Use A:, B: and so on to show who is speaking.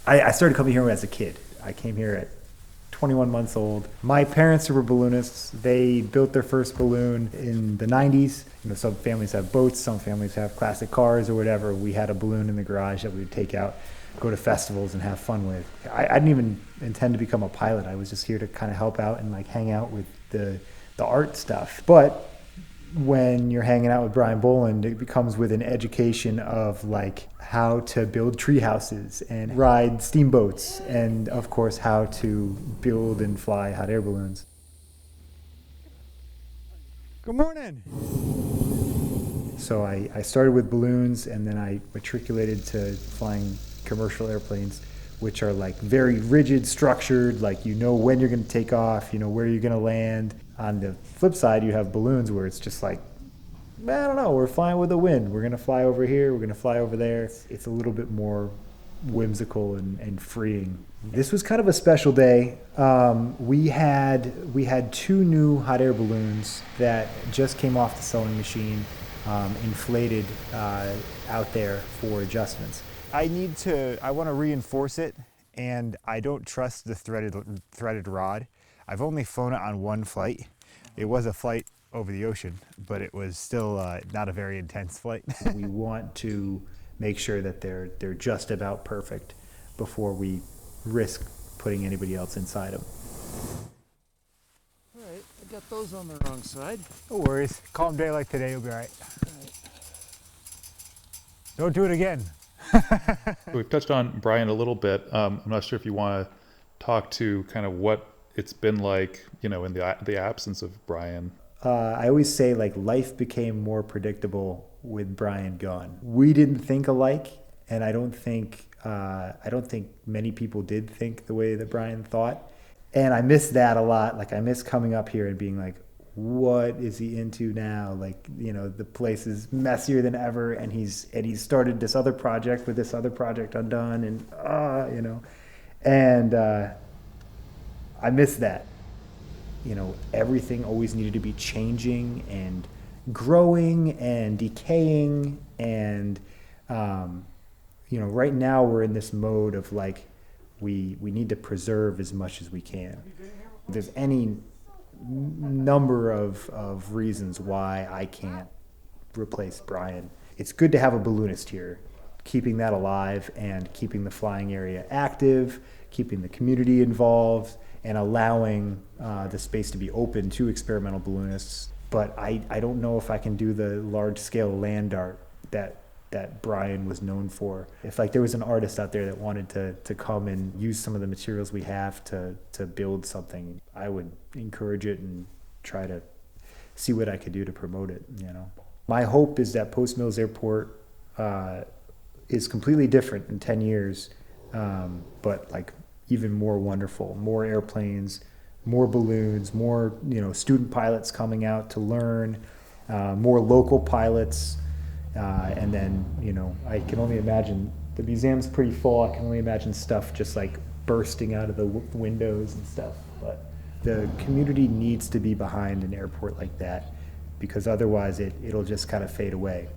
A: I started coming here as a kid. I came here at 21 months old. My parents were balloonists. They built their first balloon in the 90s. You know, some families have boats, some families have classic cars or whatever. We had a balloon in the garage that we would take out, go to festivals and have fun with. I didn't even intend to become a pilot. I was just here to kind of help out and like hang out with the art stuff. But when you're hanging out with Brian Boland, it becomes with an education of like how to build tree houses and ride steamboats, and of course how to build and fly hot air balloons. Good morning. So I started with balloons, and then I matriculated to flying commercial airplanes, which are like very rigid, structured, like you know when you're going to take off, you know where you're going to land. On the flip side, you have balloons where it's just like, I don't know, we're flying with the wind. We're going to fly over here, we're going to fly over there. It's a little bit more whimsical and freeing. This was kind of a special day. We had two new hot air balloons that just came off the sewing machine, inflated out there for adjustments. I want to reinforce it, and I don't trust the threaded rod. I've only flown it on one flight. It was a flight over the ocean, but it was still not a very intense flight. We want to make sure that they're just about perfect before we risk putting anybody else inside them.
B: All right, I got those on the wrong side.
A: No worries. Calm day like today, you'll be all right. Don't do it again.
C: We've touched on Brian a little bit. I'm not sure if you want to talk to kind of what it's been like, you know, in the absence of Brian.
A: I always say like life became more predictable with Brian gone. We didn't think alike, and I don't think many people did think the way that Brian thought. And I miss that a lot. Like I miss coming up here and being like, what is he into now? Like, you know, the place is messier than ever, and he's started this other project with this other project undone, and you know, and I miss that. You know, everything always needed to be changing and growing and decaying, and you know, right now we're in this mode of like we need to preserve as much as we can. If there's any number of reasons why I can't replace Brian. It's good to have a balloonist here, keeping that alive and keeping the flying area active, keeping the community involved, and allowing the space to be open to experimental balloonists. But I don't know if I can do the large-scale land art that Brian was known for. If like there was an artist out there that wanted to come and use some of the materials we have to build something, I would encourage it and try to see what I could do to promote it, you know. My hope is that Post Mills Airport is completely different in 10 years, but like even more wonderful, more airplanes, more balloons, more, you know, student pilots coming out to learn, more local pilots, and then, you know, I can only imagine the museum's pretty full. I can only imagine stuff just like bursting out of the windows and stuff. But the community needs to be behind an airport like that, because otherwise it'll just kind of fade away.